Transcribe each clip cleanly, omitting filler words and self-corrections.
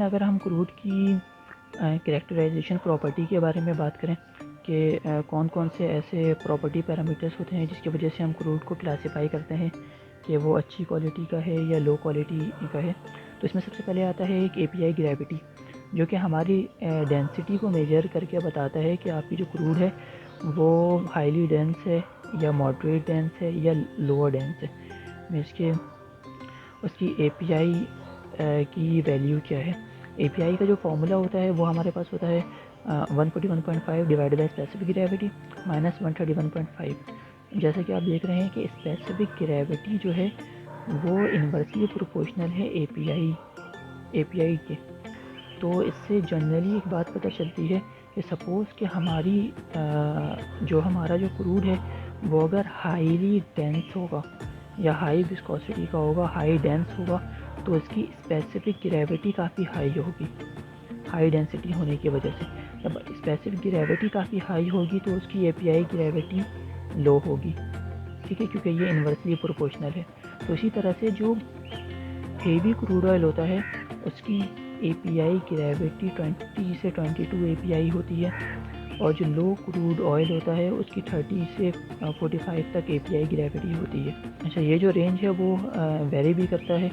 अगर हम क्रूड की कैरेक्टराइजेशन प्रॉपर्टी के बारे में बात करें कि कौन कौन से ऐसे प्रॉपर्टी पैरामीटर्स होते हैं जिसकी वजह से हम क्रूड को क्लासिफाई करते हैं कि वो अच्छी क्वालिटी का है या लो क्वालिटी का है, तो इसमें सबसे पहले आता है एक API ग्रेविटी, जो कि हमारी डेंसिटी को मेजर करके बताता है कि आपकी जो क्रूड है वो हाईली डेंस है या मॉडरेट डेंस है या लोअर डेंस है। मीन्स के उसकी API की वैल्यू क्या है। API का जो फॉर्मूला होता है वो हमारे पास होता है 141.5 divided by specific gravity minus 131.5। जैसे कि आप देख रहे हैं कि स्पेसिफिक ग्रेविटी जो है वो इन्वर्सली प्रोपोर्शनल है API के। तो इससे जनरली एक बात पता चलती है कि सपोज़ कि हमारा जो क्रूड है वो अगर हाईली डेंस होगा या हाई विस्कोसिटी का होगा, हाई डेंस होगा, तो इसकी स्पेसिफिक ग्रेविटी काफ़ी हाई होगी हाई डेंसिटी होने की वजह से। जब स्पेसिफिक ग्रेविटी काफ़ी हाई होगी तो उसकी API ग्रेविटी लो होगी, ठीक है, क्योंकि ये इन्वर्सली प्रोपोर्शनल है। तो इसी तरह से जो हेवी क्रूड ऑयल होता है उसकी API ग्रेविटी 20 से 22 API होती है, और जो लो क्रूड ऑयल होता है उसकी 30 से 45 तक API ग्रेविटी होती है। अच्छा, ये जो रेंज है वो वेरी भी करता है,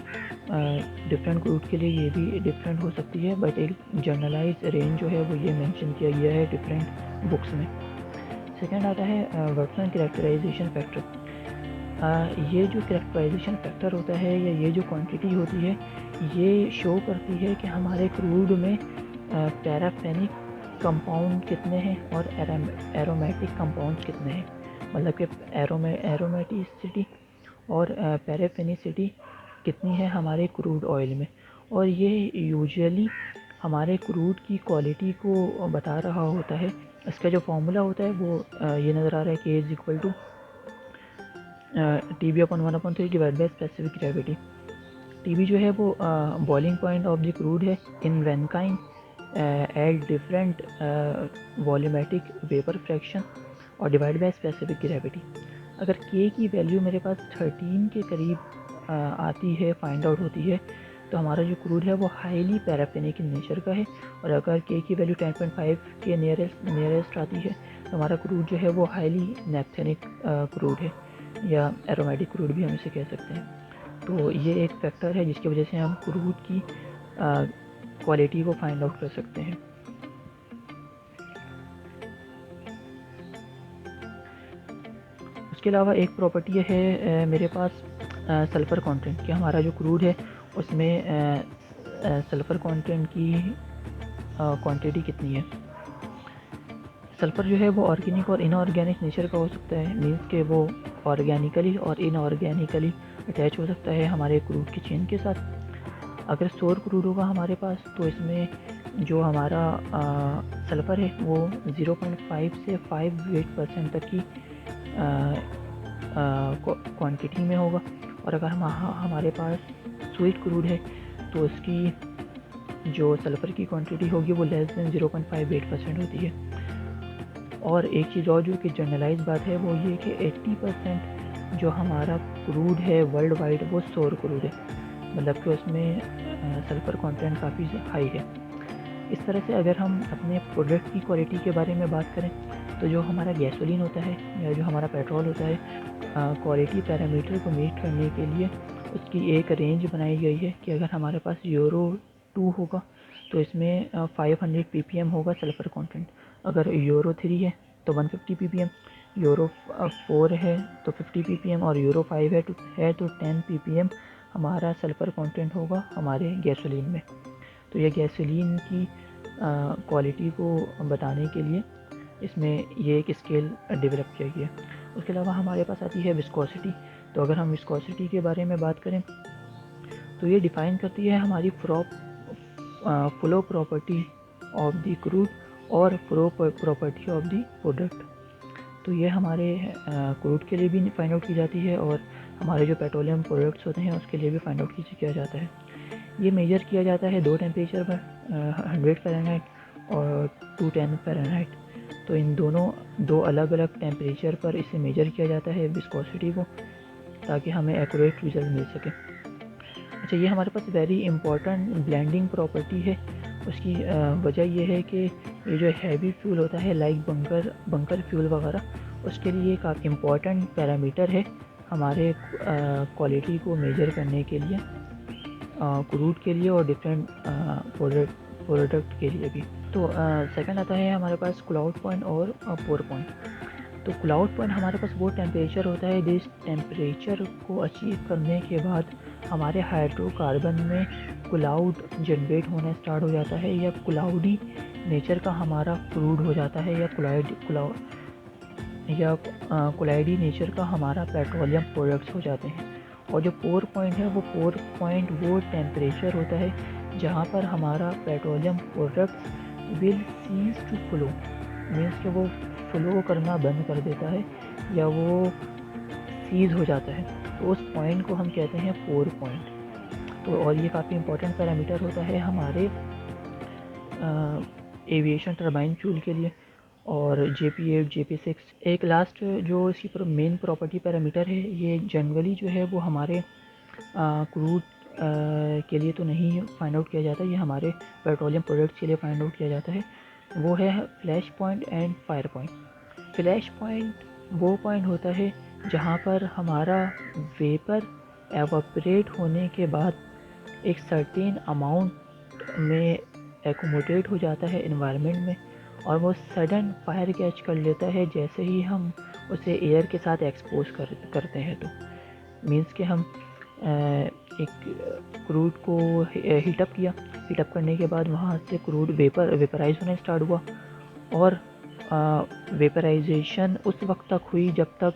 डिफरेंट क्रूड के लिए ये भी डिफरेंट हो सकती है, बट एक जनरलाइज रेंज जो है वो ये मेंशन किया गया है डिफरेंट बुक्स में। सेकंड आता है वर्टमैन कैरेक्टराइजेशन फैक्टर। ये जो कैरेक्टराइजेशन फैक्टर होता है या ये जो क्वांटिटी होती है ये शो करती है कि हमारे क्रूड में पैराफेनिक कंपाउंड कितने हैं और एरोमेटिक कंपाउंड्स कितने हैं, मतलब कि एरोमेटिसिटी और पैराफेनिसिटी कितनी है हमारे क्रूड ऑयल में। और ये यूजुअली हमारे क्रूड की क्वालिटी को बता रहा होता है। इसका जो फॉर्मूला होता है वो ये नज़र आ रहा है कि K = TB/1/3 divide by specific gravity. TB जो है वो boiling point of the crude है इन वैनकाइन एट डिफरेंट वॉल्यूमेटिक वेपर फ्रैक्शन और डिवाइड बाई स्पेसिफिक ग्रेविटी। अगर K की वैल्यू मेरे पास 13 के करीब आती है, फाइंड आउट होती है, तो हमारा जो क्रूड है वो हाईली पैराफेनिक इन नेचर का है। और अगर K की वैल्यू 10.5 के नियरेस्ट आती है तो हमारा क्रूड जो है वो हाईली नेप्थेनिक क्रूड है, या एरोमेटिक क्रूड भी हम इसे कह सकते हैं। तो ये एक फैक्टर है जिसकी वजह से हम क्रूड की क्वालिटी को फाइंड आउट कर सकते हैं। उसके अलावा एक प्रॉपर्टी है मेरे पास सल्फ़र कंटेंट कि हमारा जो क्रूड है उसमें सल्फ़र कंटेंट की क्वांटिटी कितनी है। सल्फ़र जो है वो ऑर्गेनिक और इनऑर्गेनिक नेचर का हो सकता है, मीन्स के वो ऑर्गेनिकली और इनऑर्गेनिकली अटैच हो सकता है हमारे क्रूड की चेन के साथ। अगर सोर क्रूड होगा हमारे पास तो इसमें जो हमारा सल्फ़र है वो 0.5 से 5% तक की क्वांटिटी में होगा। और अगर हमारे पास स्वीट क्रूड है तो उसकी जो सल्फ़र की क्वांटिटी होगी वो लेस देन 0.58% होती है। और एक चीज़ और जो कि जनरलाइज बात है वो ये कि 80% जो हमारा क्रूड है वर्ल्ड वाइड वो सोर क्रूड है, मतलब कि उसमें सल्फ़र कंटेंट काफ़ी हाई है। इस तरह से अगर हम अपने प्रोडक्ट की क्वालिटी के बारे में बात करें तो जो हमारा गैसोलीन होता है या जो हमारा पेट्रोल होता है, क्वालिटी पैरामीटर को मीट करने के लिए उसकी एक रेंज बनाई गई है कि अगर हमारे पास यूरो 2 होगा तो इसमें 500 ppm होगा सल्फ़र कंटेंट, अगर यूरो 3 है तो 150 ppm, यूरो 4 है तो 50 ppm और यूरो 5 है तो 10 ppm हमारा सल्फ़र कंटेंट होगा हमारे गैसोलीन में। तो ये गैसोलीन की क्वालिटी को बताने के लिए इसमें ये एक स्केल डेवलप किया गया। उसके अलावा हमारे पास आती है विस्कोसिटी। तो अगर हम विस्कोसिटी के बारे में बात करें तो ये डिफ़ाइन करती है हमारी flow property of the crude और flow property of the product. तो ये हमारे क्रूड के लिए भी फाइंड आउट की जाती है और हमारे जो पेट्रोलियम प्रोडक्ट्स होते हैं उसके लिए भी फाइंड आउट किया जाता है। ये मेजर किया जाता है 2 टेम्परेचर पर, 100 फ़ारेनहाइट और 210 फ़ारेनहाइट। तो इन दोनों 2 अलग अलग टेम्परेचर पर इसे मेजर किया जाता है विस्कोसिटी को, ताकि हमें एक्यूरेट रिजल्ट मिल सके। अच्छा, ये हमारे पास वेरी इंपॉर्टेंट ब्लेंडिंग प्रॉपर्टी है। उसकी वजह ये है कि ये जो हैवी फ्यूल होता है लाइक बंकर फ्यूल वगैरह, उसके लिए काफ़ी इम्पॉर्टेंट पैरामीटर है हमारे क्वालिटी को मेजर करने के लिए, क्रूड के लिए और डिफरेंट प्रोडक्ट के लिए भी। तो सेकंड आता है हमारे पास क्लाउड पॉइंट और पोर पॉइंट। तो क्लाउड पॉइंट हमारे पास वो टेम्परेचर होता है जिस टेम्परेचर को अचीव करने के बाद हमारे हाइड्रोकार्बन में क्लाउड जनरेट होना स्टार्ट हो जाता है, या क्लाउडी नेचर का हमारा क्रूड हो जाता है, या क्लाउडी नेचर का हमारा पेट्रोलियम प्रोडक्ट्स हो जाते हैं। और जो पोर पॉइंट है, वो टेम्परेचर होता है जहाँ पर हमारा petroleum products will cease to flow, means कि वो फ्लो करना बंद कर देता है या वो सीज हो जाता है। तो उस पॉइंट को हम कहते हैं पोर पॉइंट। तो और ये काफ़ी इंपॉर्टेंट पैरामीटर होता है हमारे एविएशन टर्बाइन फ्यूल के लिए। और JP8 JP6 एक लास्ट जो इसकी मेन प्रॉपर्टी पैरामीटर है, ये जनरली जो है वो हमारे क्रूड के लिए तो नहीं फाइंड आउट किया जाता, ये हमारे पेट्रोलियम प्रोडक्ट्स के लिए फाइंड आउट किया जाता है। वो है flash point and fire point. Flash point वो पॉइंट होता है जहाँ पर हमारा वेपर एवापोरेट होने के बाद एक सर्टेन अमाउंट में एकोमोडेट हो जाता है एनवायरनमेंट में, और वो सडन फायर कैच कर लेता है जैसे ही हम उसे एयर के साथ एक्सपोज करते हैं। तो मीन्स कि हम एक क्रूड को हीटअप किया, हीटअप करने के बाद वहाँ से क्रूड वेपराइज होना स्टार्ट हुआ, और वेपराइजेशन उस वक्त तक हुई जब तक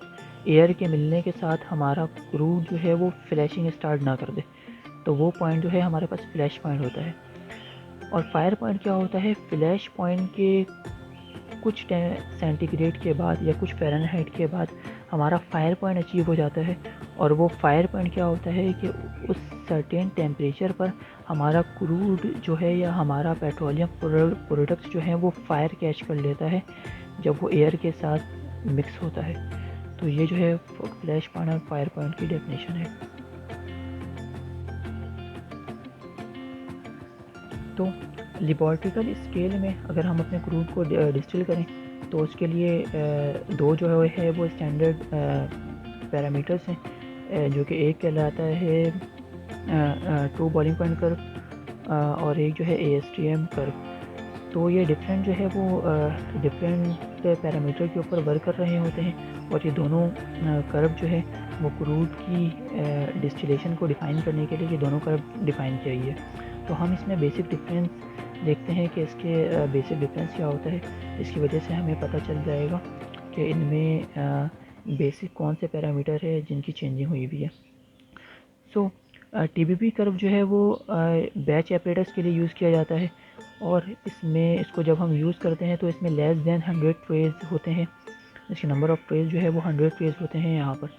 एयर के मिलने के साथ हमारा क्रूड जो है वो फ्लैशिंग स्टार्ट ना कर दे। तो वो पॉइंट जो है हमारे पास फ्लैश पॉइंट होता है। और फायर पॉइंट क्या होता है? फ्लैश पॉइंट के कुछ सेंटीग्रेड के बाद या कुछ फ़ारेनहाइट के बाद हमारा फायर पॉइंट अचीव हो जाता है। और वो फायर पॉइंट क्या होता है कि उस सर्टेन टेम्परेचर पर हमारा क्रूड जो है या हमारा पेट्रोलियम प्रोडक्ट्स जो हैं वो फायर कैच कर लेता है जब वो एयर के साथ मिक्स होता है। तो ये जो है फ्लैश पॉइंट और फायर पॉइंट की डेफिनेशन है। तो लेबॉरेटरिकल स्केल में अगर हम अपने क्रूड को डिस्टिल करें तो उसके लिए दो जो है वो स्टैंडर्ड पैरामीटर्स हैं, जो कि एक कहलाता है ट्रू बॉइलिंग पॉइंट कर्व और एक जो है ASTM कर्व। तो ये डिफरेंट जो है वो डिफरेंट पैरामीटर के ऊपर वर्क कर रहे होते हैं, और ये दोनों कर्व जो है वो क्रूड की डिस्टिलेशन को डिफ़ाइन करने के लिए ये दोनों कर्व डिफ़ाइन चाहिए। तो हम इसमें बेसिक डिफरेंस देखते हैं कि इसके बेसिक डिफरेंस क्या होता है। इसकी वजह से हमें पता चल जाएगा कि इनमें बेसिक कौन से पैरामीटर है जिनकी चेंजिंग हुई भी है। सो TBP कर्व जो है वो बैच एपरेटस के लिए यूज़ किया जाता है, और इसको जब हम यूज़ करते हैं तो इसमें लेस दैन 100 ट्रेज होते हैं। इसके नंबर ऑफ़ ट्रेज जो है वो 100 ट्रेज होते हैं यहाँ पर।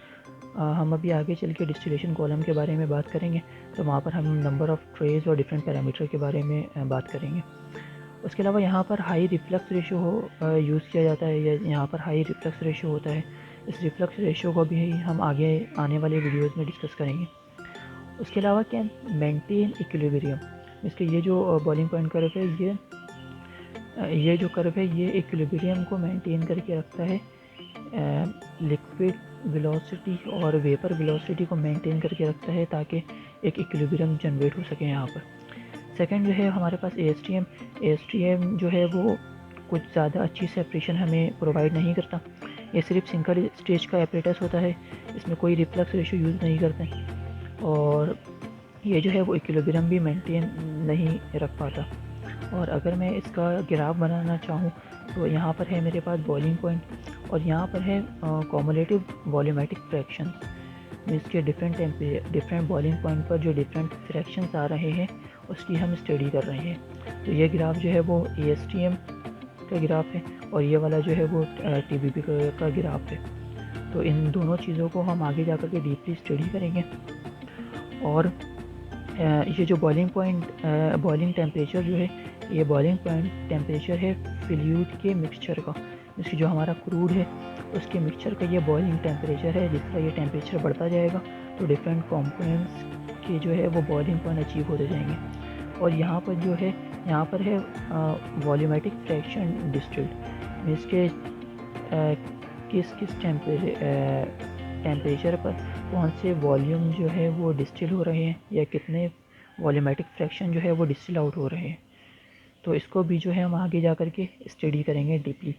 हम अभी आगे चल के डिस्टिलेशन कॉलम के बारे में बात करेंगे, तो वहाँ पर हम नंबर ऑफ़ ट्रेज और डिफरेंट पैरामीटर के बारे में बात करेंगे। उसके अलावा यहाँ पर हाई रिफ्लक्स रेशियो यूज़ किया जाता है, या यहाँ पर हाई रिफ्लक्स रेशियो होता है। इस रिफ्लक्स रेशियो को भी हम आगे आने वाले वीडियोज़ में डिस्कस करेंगे। उसके अलावा क्या मेंटेन इक्विलिब्रियम, इसके ये जो बॉइलिंग पॉइंट कर्व है, ये जो कर्व है ये इक्विलिब्रियम को मेंटेन करके रखता है। लिक्विड वेलोसिटी और वेपर वेलोसिटी को मेंटेन करके रखता है ताकि एक इक्विलिब्रियम जनरेट हो सके यहाँ पर। सेकंड जो है हमारे पास ASTM जो है वो कुछ ज़्यादा अच्छी सेपरेशन हमें प्रोवाइड नहीं करता। ये सिर्फ सिंगल स्टेज का एपरेटस होता है, इसमें कोई रिफ्लक्स रेशियो यूज़ नहीं करते, और ये जो है वो इक्विलिब्रियम भी मेंटेन नहीं रख पाता। और अगर मैं इसका ग्राफ बनाना चाहूँ तो यहाँ पर है मेरे पास बॉइलिंग पॉइंट, और यहाँ पर है कॉमुलेटिव वॉल्यूमेटिक फ्रैक्शन। इसके डिफरेंट बॉइलिंग पॉइंट पर जो डिफरेंट फ्रैक्शंस आ रहे हैं उसकी हम स्टडी कर रहे हैं। तो ये ग्राफ जो है वो ASTM का ग्राफ है, और ये वाला जो है वो TBP का ग्राफ है। तो इन दोनों चीज़ों को हम आगे जा कर के डीपली स्टडी करेंगे। और ये जो बॉइलिंग टेम्परेचर जो है, ये बॉइलिंग पॉइंट टेम्परेचर है फ्लूइड के मिक्सचर का। इसकी जो हमारा क्रूड है उसके मिक्सचर का ये बॉइलिंग टेम्परेचर है। जिस तरह ये टेम्परेचर बढ़ता जाएगा तो डिफरेंट कंपोनेंट्स के जो है वो बॉइलिंग पॉइंट अचीव होते जाएंगे। और यहाँ पर जो है, यहाँ पर है वॉल्यूमेट्रिक फ्रैक्शन डिस्टिल्ड, मीन्स के किस किस टेम्परेचर पर कौन से वॉल्यूम जो है वो डिस्टिल हो रहे हैं, या कितने वॉल्यूमेट्रिक फ्रैक्शन जो है वो डिस्टिल आउट हो रहे हैं। तो इसको भी जो है हम आगे जा कर के स्टडी करेंगे डीपली।